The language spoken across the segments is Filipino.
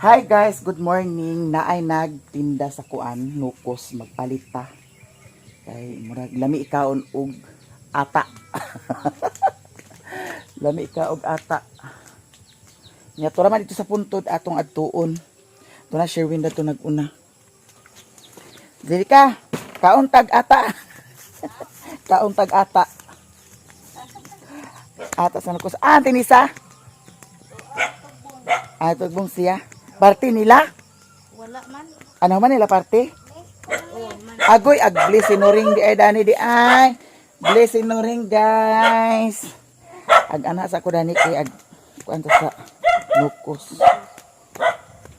Hi guys, good morning. Naay nagtinda sa kuan, nukos magpalita. Kay murag lami ikaon og ata. Lami ka og ata. Nya to man dito sa puntod atong adtuon. To na Sherwin dato naguna. Dili ka, kaon tag ata. Kaon tag ata. Ata sa nukos. Ah, tinisa. Ah, tugbong siya. Party nila? Wala man. Ano man nila party? Oo man. Agoy, agli sinuring di ay dani di ay. Bless sinuring guys. Ag anak sa ko dani kay ag kuan sa nukos.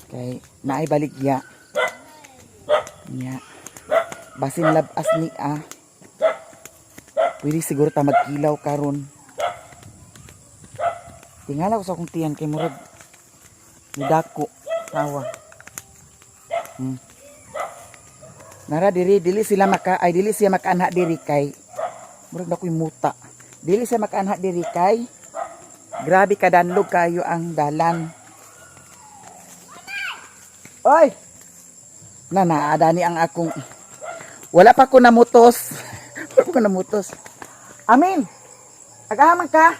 Kay naay baligya. Nya. Basin labas ni Pwede siguro ta magkilaw karon. Tingala ko sa akong tiyan kay murag nidako. Tawa. Nara dili sila dili siya makaanha diri kay murag na ko'y muta. Dili siya makaanha diri kay grabe kadanlog kayo ang dalan. Oy! Naadani ang akong wala pa ko namutos. Wala pa ko namutos. Amin. Agahaman ka.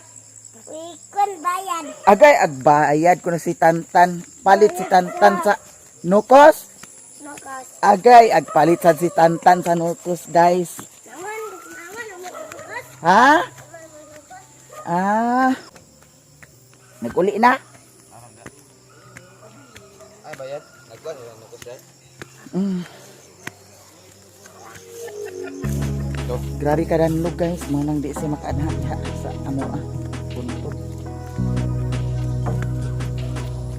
Ikon bayan. Agay agbayad ko na si Tantan. Palit si Tantan sa nukos. Nukos. Agay agpalit sa si Tantan sa nukos, guys. Naman nukos. Ha? Ah. Naguli na? Ay, bayad. Nagkuhan nila nukos dahil. Grabe ka danlog, guys. Manang di siya makaanha sa amo puntod.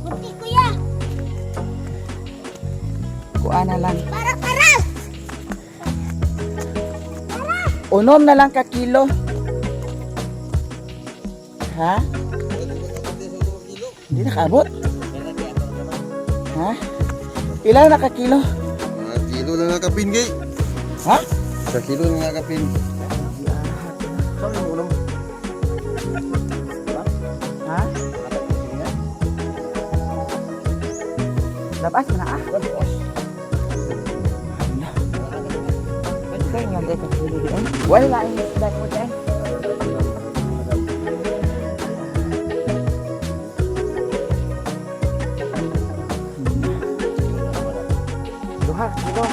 Buti kuya. Kuana lang. Para karas. Unom na lang ka kilo. Ha? Hindi nakaabot. Ha? Pila na ka kilo? Mga kilo na nga kapin, gay. Ha? Sa kilo na nga kapin. Saan yung ulam? Ha? Labas na Kaya nga dito ka kilo din. Wala yung isda mo din. Duha, kilo.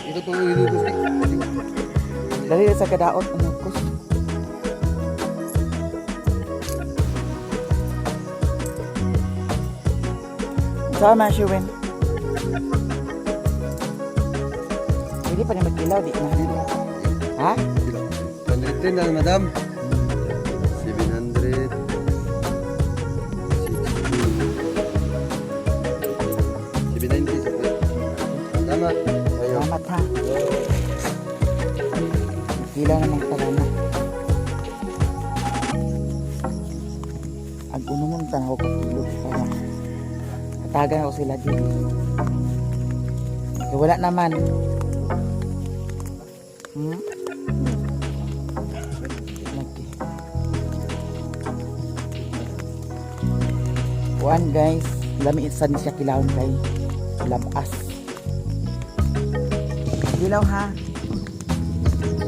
Ito pang hilubos eh. Dali sa kadaot ang nukos. Sama Sherwin. Hindi pa na magkilaw, di na. Ha? 110 na, madam. 700. 790. Tama. Ayaw. Salamat ha. Magkilaw naman pala na. Ang unumon tanaw ko kilo. Parang katagan ako sila dito. Okay, wala naman. Okay. Kuan guys, lami isa ni siya kilawon kay labas. Kilaw ha.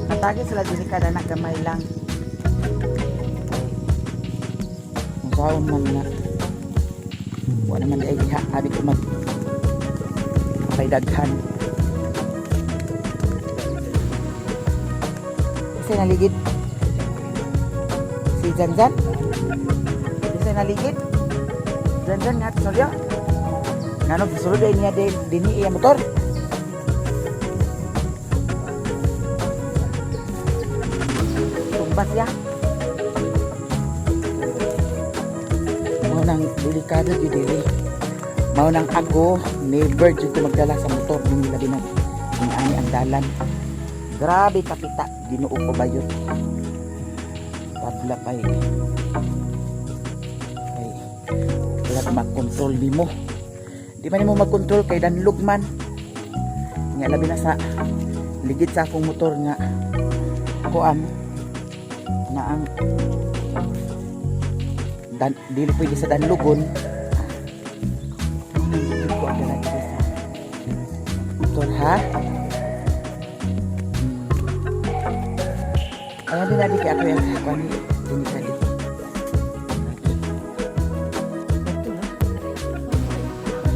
Katagi sila dili kada na gamay lang. Kung saan man na. Wala naman di ay diha. Abi ko mag kay daghan. Kasi naligid. Si Janjan. Kasi naligid. Janjan nga tisolyo. Ngano tisulod ay niya dini iya motor. Tumbas ya. nang delikado gyud dili. Mao nang ako never jud ko magdala sa motor dili labi na ang ani ang dalan. Grabe kakita Ginoo ko bayot. Tabla pay. Ay, wala ka mag-control nimo. Di man nimo mag-control kay danlog man. Nga labi na sa ligid sa akong motor nga kuan na ang dili pwede sa danlugon. Ligid ko ang dala dito sa motor ha. Ayan din natin kaya ako yung kuan ni ka dito.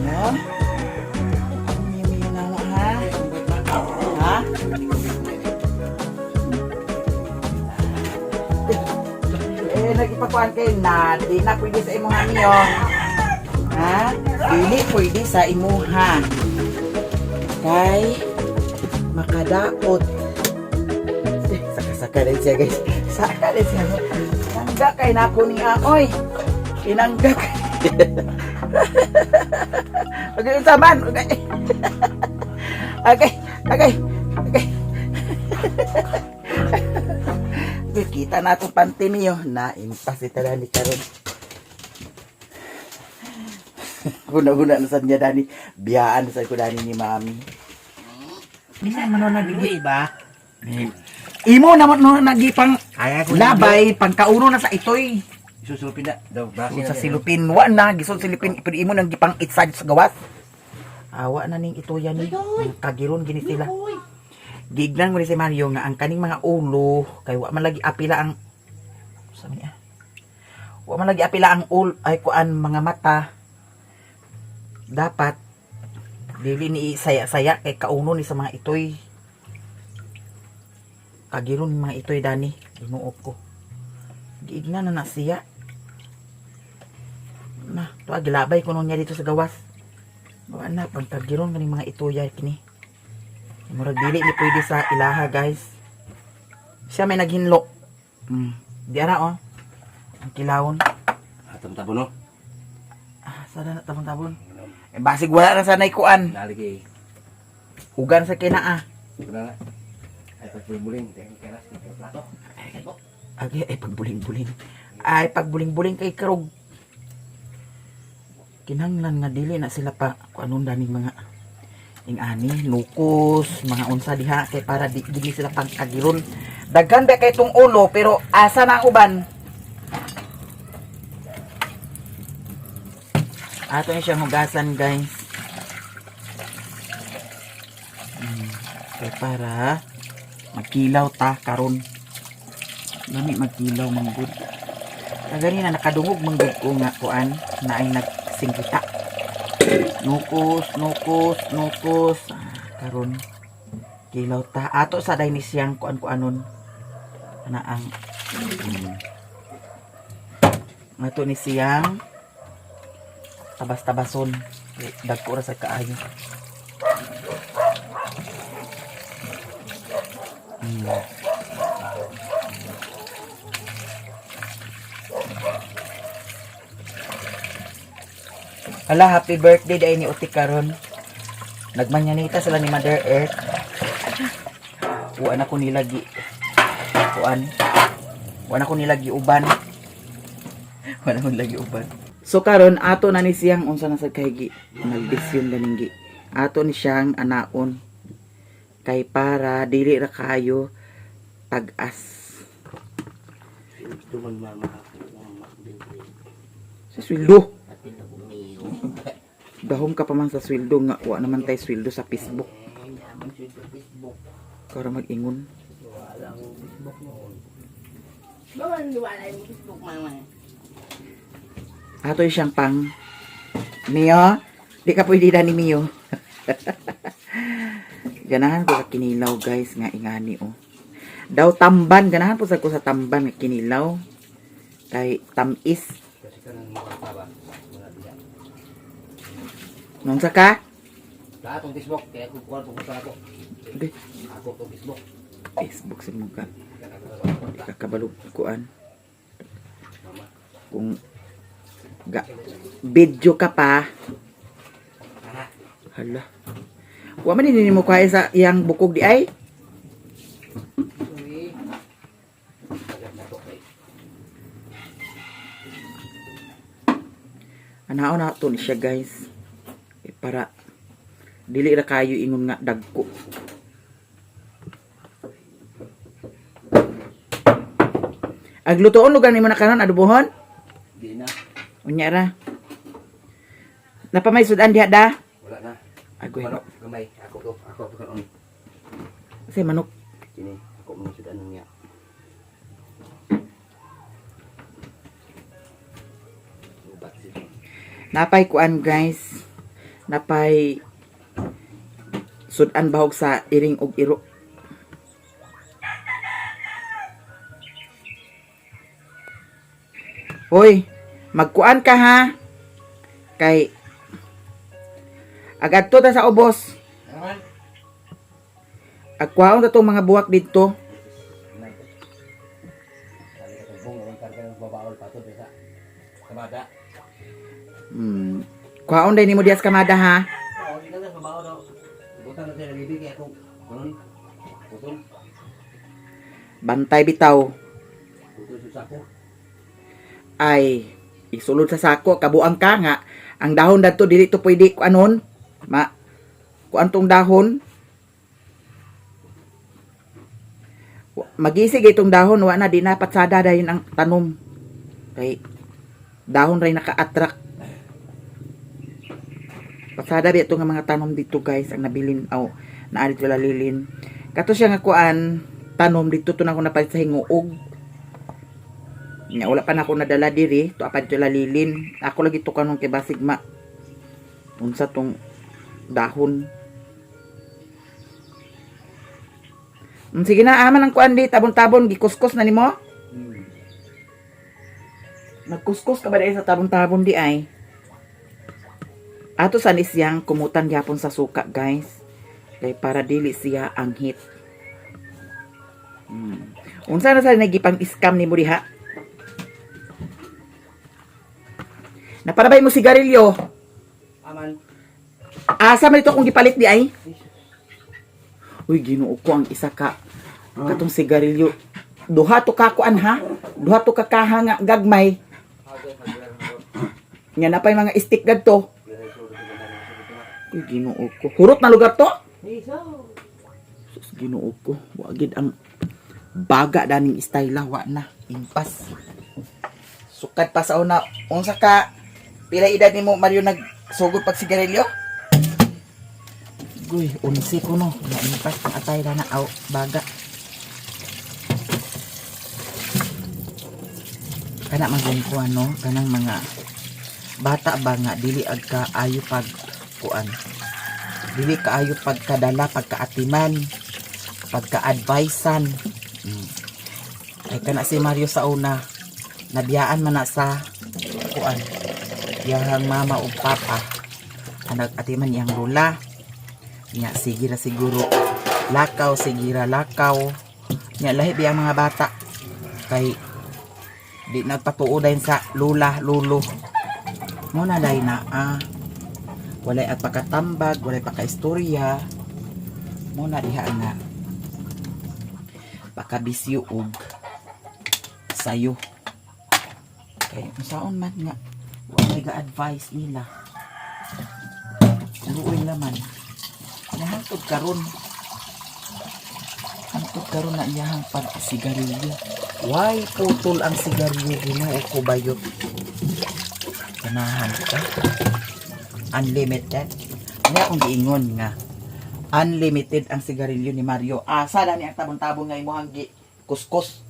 Ayan. Ang na mo ha. Ha? Nagipakuan kayo na di na pwede sa imuha niyo. Ha? Dili pwede sa imuha. Kay makadaot. Saka rin siya guys. Saka rin siya. Inangga kay na ako niya. Oy! Inangga kay. Okay, saman. Okay. Okay. Okay. Okay. Kita na itong panty niyo. Naimpas ita Dani karon. Guna-guna na sa niya Dani. Biyaan sa ko Dani ni Mami. Bisa man na nagigay ba? Imo naman no nagipang labay pangkauno na sa itoy. Susulupin na. Daw, Sa silupin wa na gisod silupin pero imo nang gipang itsad sa gawas. Awa na ning itoyan ni. Kagiron gini sila. Gignan mo ni si Mario nga ang kaning mga ulo kay wa man lagi apila ang sabi niya. Wa man lagi apila ang ulo ay kuan mga mata. Dapat dili ni saya-saya kay kauno ni sa mga itoy. Kagiron mga itoy Dani, ginuop ko. Giignan na siya. Na, to agilabay ko niya dito sa gawas. Wa na pang kagiron kaning mga itoy kini. Murag dili ni pwede sa ilaha guys. Siya may naghinlo. Di ara oh. Ang kilawon. Tabon-tabon no? Sada na tabon-tabon. Basig wala na sanay kuan. Naligay. Ugan sa kina Kuna na. Ay pagbuling-buling. Tingin ka na sa plato. ay pagbuling-buling. Ay pagbuling-buling kay karog. Kinahanglan nga dili na sila pa kuanon daning mga ani lukos mga unsa diha kay para dili sila pagkagiron. Daghan ba kay tong ulo pero asa na ang uban? Ato na siyang hugasan guys. Kay para magkilaw ta karon. Gani magkilaw manggod. Kagani na nakadungog manggod ko nga kuan na ay nagsingkita. Nukos. Karon kilaw ta. Ato sa day ni siyang kuan-kuanon. Ana ang ato ni siyang tabas-tabason. Dagko ra sa kaayo. Hala, happy birthday day ni Uti karon. Nagmanyanita sila ni Mother Earth. Wa na ko nilagi. Kuan. Wa na ko nilagi uban. Wa na ko nilagi uban. So karon ato na ni siyang unsa na sa kaygi. Nagdesisyon ganinggi. Ato ni siyang anaon. Kay para dili ra kayo tag-as. Sa sweldo. Dahom ka pa man sa sweldo nga wa naman tay sweldo sa Facebook. Para mag-ingon. Ato siyang pang Mio, di ka pwede na ni Mio. Ganahan ko sa kinilaw guys nga ingani oh. Daw tamban, ganahan po sa ko sa tamban nga kinilaw. Kay tamis. Nunsa ka? Lahat ng Facebook, kaya kukuha itong gusto ako. Hindi. Ako itong Facebook. Facebook sa mga di ka kabalo kuan. Kung Video ka pa. Hala. Wa man din mo kaya sa iyang bukog di ay. Anao na to ni siya guys. Para dili ra kayo ingon nga dagko. Aglutoon lugar nimo na karon adobohon? Di na. Unya ra. Napamay sudan diha da? Wala na. Agoy. Manok, gamay. Ako to karon. Kasi manok. Kini, ako mo sudan niya. Ubat sila. Napay kuan guys. Napay sudan bahog sa iring og iro. Hoy, magkuan ka ha. Kay agadto ta sa ubos. Naman. Agkuhaon ta tong mga buwak dito. Sabi ka tong bong, karga ng babaol patod sa kamada. Kuhaon day nimo dias kamada ha. Oo, di na babaol daw. Butang na sila bibig ako. Kunon. Putol. Bantay bitaw. Putol sa sako. Ay isulod sa sako kabuang ka nga ang dahon dadto dili to pwede kuanon kuan tong dahon magisig itong dahon wa na di na patsada dayon ang tanom kay dahon ray naka-attract patsada bi nga mga tanom dito guys ang nabilin naa dito lalilin kato siya nga kuan tanom dito to na ko napalit sa hinguog. Nya wala pa na ako nadala diri, to apa dito lalilin. Ako lagi to kanon kay basig ma. Unsa tong dahon. Sige na aman ang kuan di tabon-tabon gikuskus na nimo. Nagkuskus ka ba dai sa tabon-tabon di ay? Ato san isyang kumutan gyapon sa suka guys. Kay para dili siya ang hit. Unsa na sa nagipang scam nimo diha? Naparabay mo sigarilyo. Aman. Asa man ito kung gipalit di ay? Uy, Ginoo ko ang isa ka. Katong sigarilyo. Duha to ka kuan ha? Duha to ka kaha nga gagmay. Nya napay mga stick gadto. Uy, Ginoo ko. Hurot na lugar to? Sus, Ginoo ko. Wagid ang baga daning style wa na. Impas. Sukat pa sa una. Unsa ka? Pila edad ni mo, Mario, nagsugod pag sigarilyo? Uy, 11 ko no. Naimpas pang atay na baga. Kana magong ko ano, kanang mga bata ba nga, dili agka ayo pag kuan. Dili ka ayo pagkadala, pagkaatiman, pagka-advisean. Ay kana si Mario sa una, nabiyaan man na sa kuan. Yahang mama o papa anak atiman yang lola nya sigira siguro lakaw sigira lakaw nya lahi biyang mga bata kay di nagpatuodayn sa lula lulo mo na dai na walay at pagkatambag walay pagkaistorya mo na diha na pakabisyo og sayo kay unsaon man nga wala ga-advise nila. Luoy naman. Nahantod karon. Hantod karon na iyahang pag-sigarilyo. Why putol ang sigarilyo? Ginoo ko bayot. Ganahan ka. Unlimited. Ano akong giingon nga. Unlimited ang sigarilyo ni Mario. Asa na ni ang tabon-tabon nga imuhang kuskus.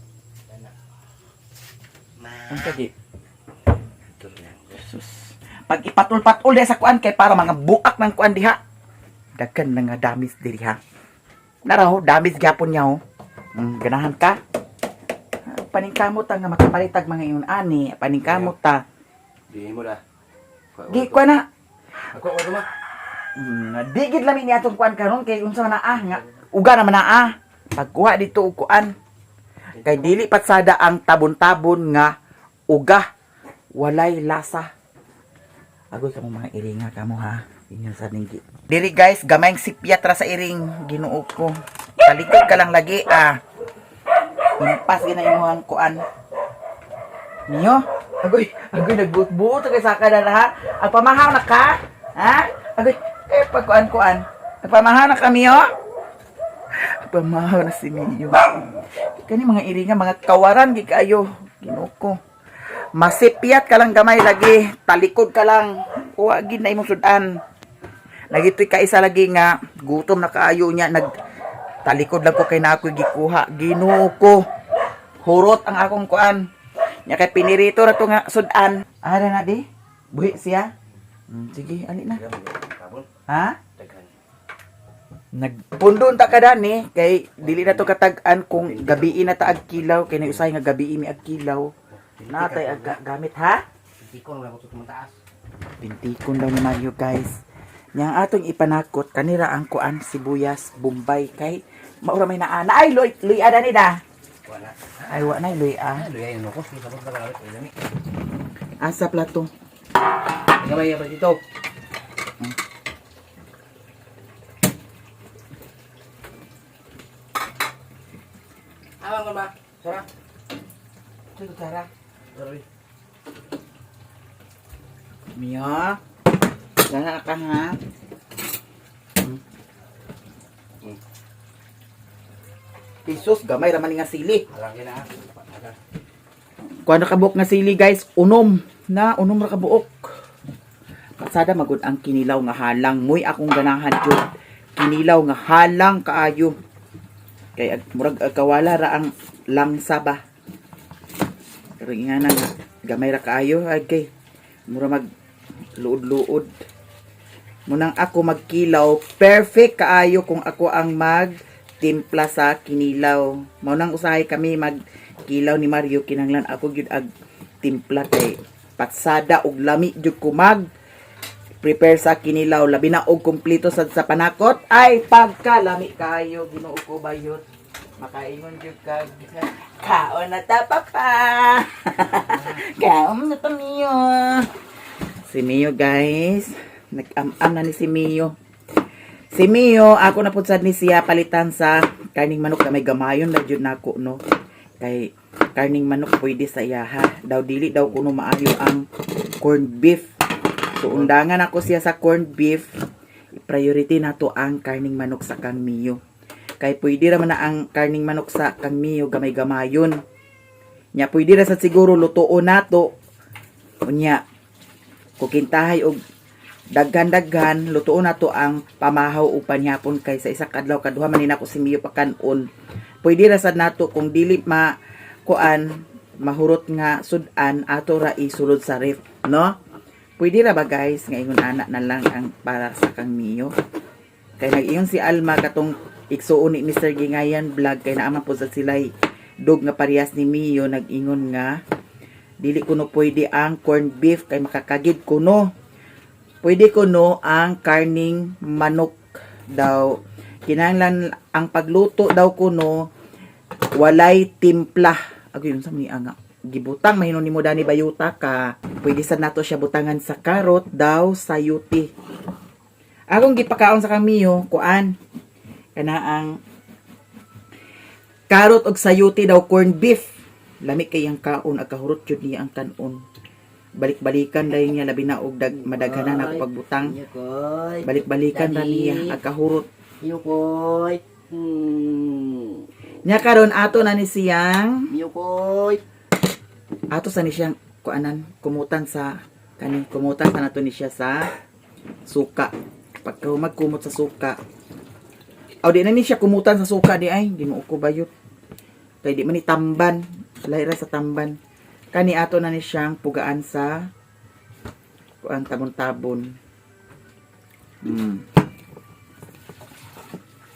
Ang kagi. Pag ipatul-patul diha sa kuan kay para mga buak ng kuan diha. Daghan na nga damis diri ha. Naraw, damis gyapon niya oh. Ganahan ka. Paningkamot ta nga makapalitag mga ingon ani, paningkamot ta. Di mo da. Gi kuan na. Ako ma. Digid lami ni atong kuan karon kay unsa na nga uga naman na pagkuha dito og kuan. Kay dili patsada ang tabon-tabon nga uga walay lasa. Agoy ka mo mga iringa ka mo ha. Inyo sa ninggi. Diri guys, gamayng sipyat ra sa iring. Ginoo ko. Talikod ka lang lagi ah. Impas gina imuhang kuan. Niyo? Agoy nagbuot-buot kay sa kada na ha. Ang pamahaw na ka? Ha? Agoy, pagkuan-kuan. Nagpamahaw na kami oh. Pamahaw na si Mio. Kani mga iringa, mga kawaran gi kayo. Ginoo ko. Masipyat ka lang gamay lagi. Talikod ka lang. Wa gid na imong sudan. Nagitoy ka isa lagi nga gutom na kaayo niya talikod lang ko kay na ako gikuha. Ginoo ko. Hurot ang akong kuan. Nya kay pinirito na to nga sudan. Ara na di. Buhi siya. Sige, ali na. Ha? Nagpundon ta kada ni kay dili na to katag-an kung gabi na ta ag kilaw kay nausay nga gabi mi ag kilaw. Natay ag gamit ha? Tikon lang ko sa tumataas. Bintikon daw ni Mario guys. Yang atong ipanakot kanira ang kuan sibuyas Bombay kay maura may naana ay luy ada ni da. Wala. Ay wa na luy ah. Ano yan no ko sa pag tagalog ay lami. Asa plato. Gamay ba dito? Awang ko ba? Sara. Ito tara. Sorry. Mia. Dala ka ha. Pisos gamay ra man nga sili. Alang kina. Kuan ra kabuok nga sili guys, unom ra kabuok. Pasada magud ang kinilaw nga halang, moy akong ganahan jud. Kinilaw nga halang kaayo. Kay murag kawala ra ang langsa ba. Pero nga nang gamay ra kaayo ay kay mura mag luod-luod. Munang ako magkilaw, perfect kaayo kung ako ang magtimpla sa kinilaw. Mao nang usahay kami magkilaw ni Mario kinanglan ako gyud ag timpla kay patsada og lami jud ko mag prepare sa kinilaw labi na og kompleto sa panakot ay pagkalami kayo Ginoo ko bayot makaingon jud kag kaon na ta papa. Kaon na ta Mio. Si Mio guys, nag-am-am na ni si Mio. Si Mio, ako na putsad ni siya palitan sa karning manok na may gamayon na jud nako no. Kay karning manok pwede sa iya ha. Daw dili daw kuno maayo ang corned beef. So undangan ako siya sa corned beef. Priority na to ang karning manok sa kang Mio. Kay pwede ra man na ang karning manok sa kang Mio gamay-gamayon. Nya pwede ra sa siguro lutuon nato. Unya kukintahay og daghan-daghan lutuon nato ang pamahaw ug panyapon kay sa isa kadlaw kaduha man ni nako si Mio pakanon. Pwede ra sad nato kung dili kuan mahurot nga sudan ato ra isulod sa ref, no? Pwede ra ba guys nga ingon ana na lang ang para sa kang Mio. Kay nag-ingon si Alma katong igsuon ni Mr. Gingayan vlog kay naama po sa silay dog nga parehas ni Mio nag-ingon nga dili kuno pwede ang corned beef kay makakagid kuno. Pwede kuno ang karning manok daw. Kinahanglan ang pagluto daw kuno walay timpla. Agoy yun sa mga nga. Gibutang mahinon ni mo dani bayuta ka. Pwede sa nato siya butangan sa karot daw sayuti. Akong gipakaon sa kamiyo kuan kana ang karot og sayuti daw corned beef. Lami kay ang kaon ag kahurot jud niya ang kanon. Balik-balikan dayon niya labi na og madaghanan ako pagbutang. Balik-balikan ra niya ag kahurot. Yukoy. Nya karon ato na ni siyang Yukoy. ato sa ni siyang kuanan kumutan sa kaning kumutan sa nato ni siya sa suka. Pagka magkumot sa suka. Aw di na ni siya kumutan sa suka di ay Ginoo ko bayot. Kay di man ni tamban. Lahi ra sa tamban. Kani ato na ni siyang pugaan sa kuan tabon-tabon.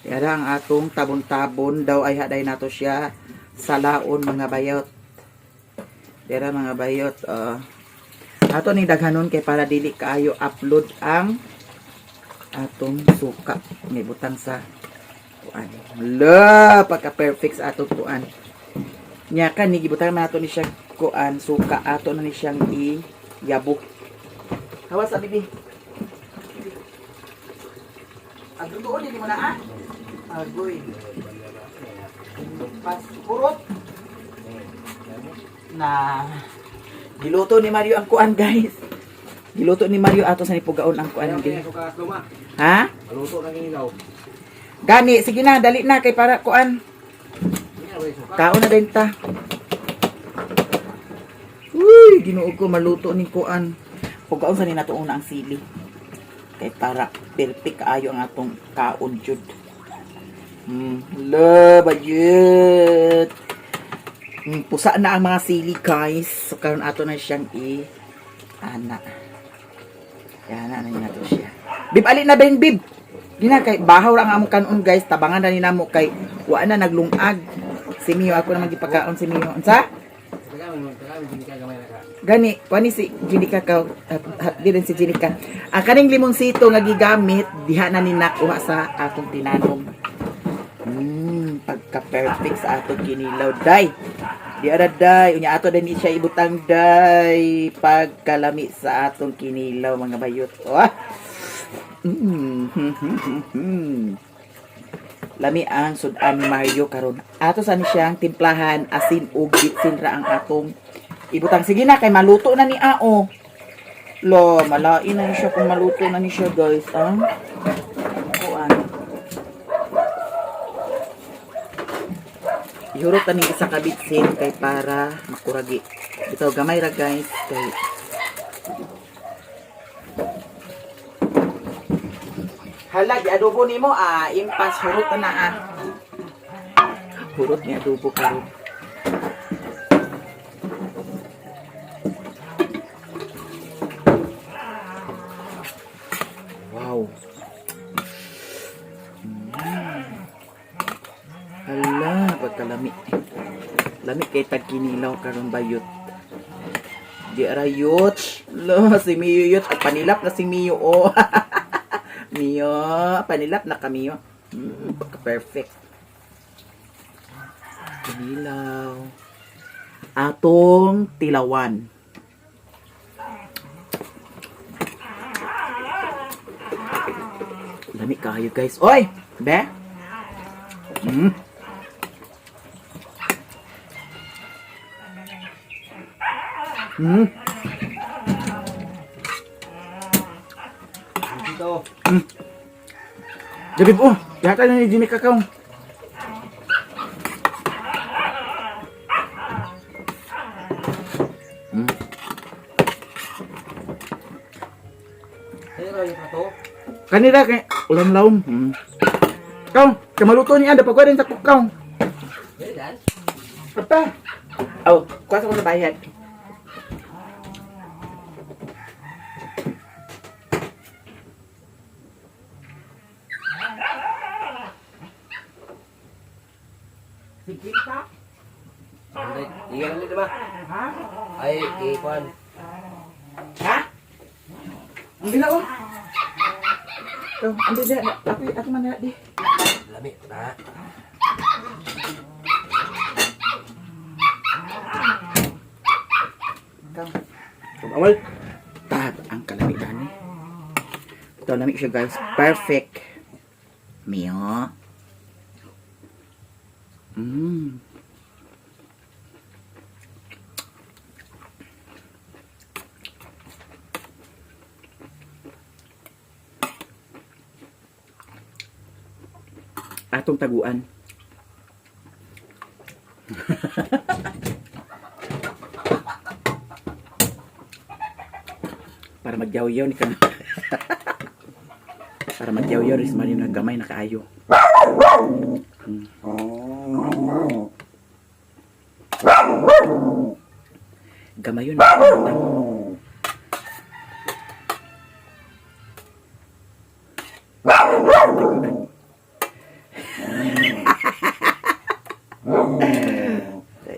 Kaya ang atong tabon-tabon daw ay haday nato siya sa laon mga bayot. Dera mga bayot. Ato ning daghanon kay para dili kaayo upload ang atong suka. May butang sa kuan. Hala, pagka-perfect sa atong kuan. Nya kan ni gibutang nato ni siya kuan suka ato na ni siyang iyabok. Hawa sa bibi. Agluto din mo na ah. Agoy. Pas purot. Na giluto ni Mario ang kuan, guys. Giluto ni Mario ato sa nipugaon ang kuan. Ha? Luto na ginilaw. Gani, sige na, dali na kay para kuan. Kaon na din ta. Uy, ginuog ko maluto ni kuan. Pugaon sa ni nato una ang sili. Kay para perfect kaayo ang atong kaon jud. Bayet. Pusa na ang mga sili, guys. So karon ato na siyang ana. Yan na nato siya. Bib ali na ben bib. Gina kay bahaw ra ang among kanon, guys. Tabangan na ni namo kay wa na naglungag. Si Mio ako naman gipakaon si Mio. Unsa? Gani, kwani si Jenica ka di rin si Jenica. Ang kaning limong sito nga gigamit diha na ni nakuha sa akong tinanom. Pagka-perfect sa atong kinilaw, day. Di ara day, unya ato din siya ibutang day pagkalami sa atong kinilaw mga bayot. Oh. Lami ang sudan ni Mario karon. Ato sa ni siyang timplahan asin ug bitsin ra ang atong ibutang. Sige na kay maluto na ni Ao. Lo, malain na ni siya kung maluto na ni siya, guys. Kuan. Ihurot ni isa ka bitsin kay para makuragi. Ito gamay ra, guys. Kay hala, adobo nimo impas hurot na Hurot ni adobo karon. Wow. Hala, pagkalami. Lami kay tagkinilaw karon bayot. Di ara yut. Lo, si Mio yut. Panilap na si Mio, oh. Mio, panilap na kami, oh. Perfect. Kinilaw. Atong tilawan. Lami kayo, guys. Oy! Be? Dito. Jabib, oh! Yata na ni Jimmy Kakao. Pero yung pato. Kanira kay ulam-laom. Kau, kamaluto niya ada pagkuha rin sa kukaw. Dan. Apa? Oh, kuha sa mga bayad. Sige ka? Iya lang dito ba? Ha? Ay, ikuan. Ha? Ang bila ko? Ito, ang bila. Ako man na di. Lami na. Ikaw. Amal. Tad ang kalamitan ni. Ito lamig siya, guys. Perfect. Mio. Atong taguan. Para magyaw-yaw ni ka. Para magyaw-yaw rin sa na gamay na kaayo. Gamay yun.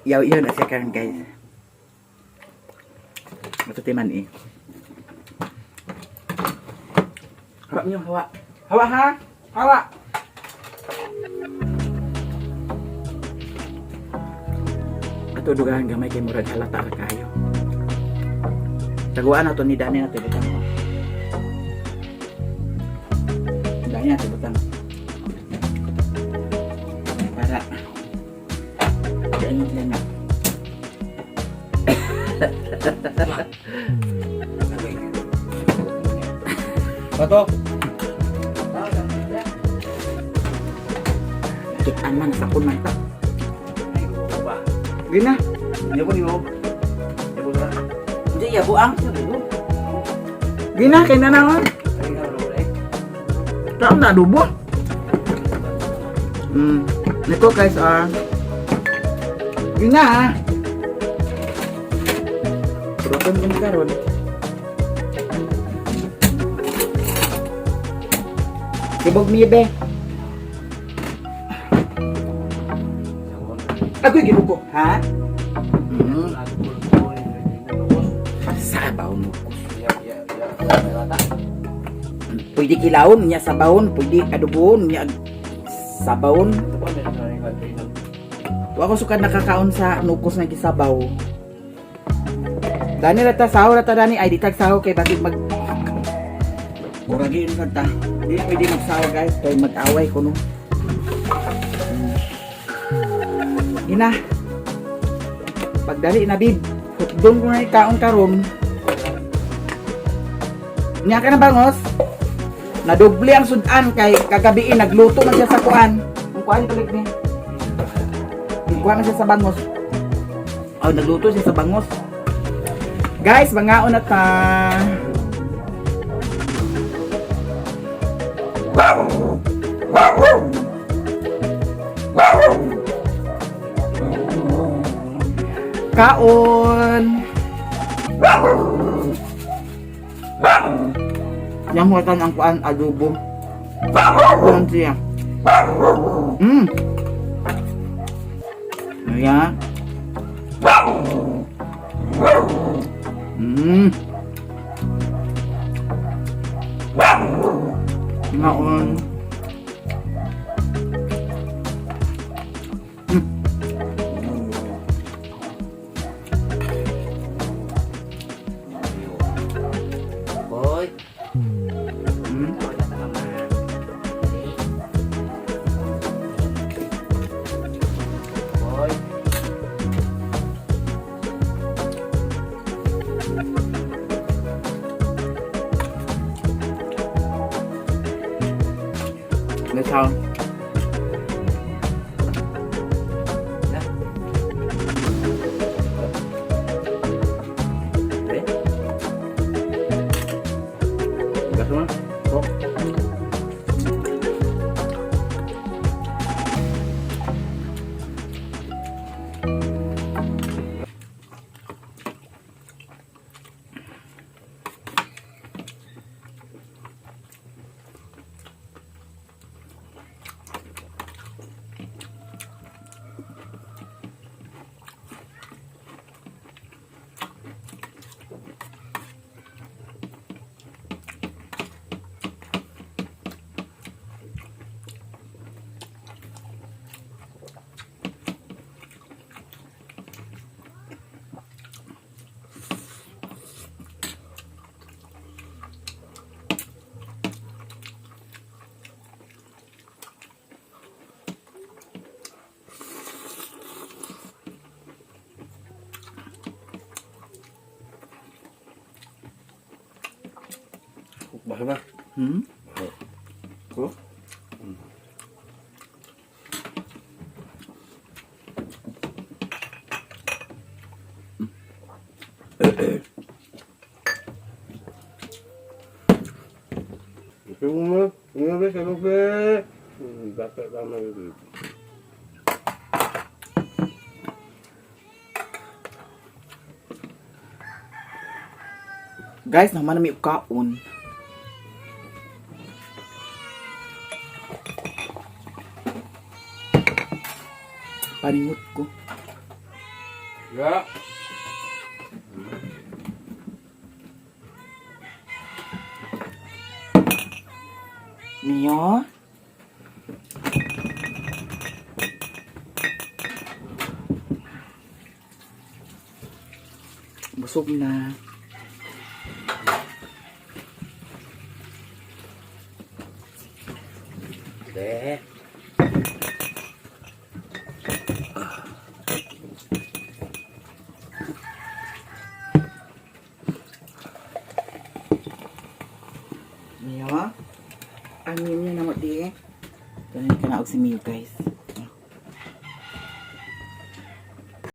Yaw-yaw na siya karon, guys. Matutiman eh. Hawa niyo, hawa. Hawa ha? Hawa. Ato dugahan gamay kay murag halata ra kayo. Taguan ato ni Dani nato bitaw. Ayan, tibutan. Para. Ayan yung sila na. Bato. Kitaan man sa kunay ta. Ay, ba. Gina. Hindi po niyo. Hindi po na. Hindi, ya buang. Gina, kaya na naman. Ay, ano eh. Saan na adobo? Nito guys, Gina ha. Proton ko karon. Sibog niya be. Ako'y ginuko, ha? Sabaw mo. Pwede kilawon niya sabawon, pwede adobohon niya sabawon. Wa ko suka nakakaon sa nukos nga gisabaw. Dani rata saho rata dani ay ditag saho kay bakit mag Muragi yun ta. Hindi pwede magsaho guys kay mag-away ko no. Ina. Pagdali na bib. Doon ko na ikaon karon. Nya ka na bangos. Nadoble ang sudan kay kagabi nagluto man siya sa kuan. Ang kuan tulig ni. Kuan man siya sa bangos. Oh, nagluto siya sa bangos. Guys, mangaon na ta. Kaon. Yang watan ang kuan adobo. Kuan siya. Ayan. Ngaon. Boy. Boy. Let's how. Gas mo. Kok. Bahasa ba? Ko? Semua, semua kalau be, dapat lama itu. Guys, naman na may kaon. Paningot ko. Ya. Mio. Busog na. Deh. Mio. Ang Mio na mo di. Ganun ka na og si Mio guys.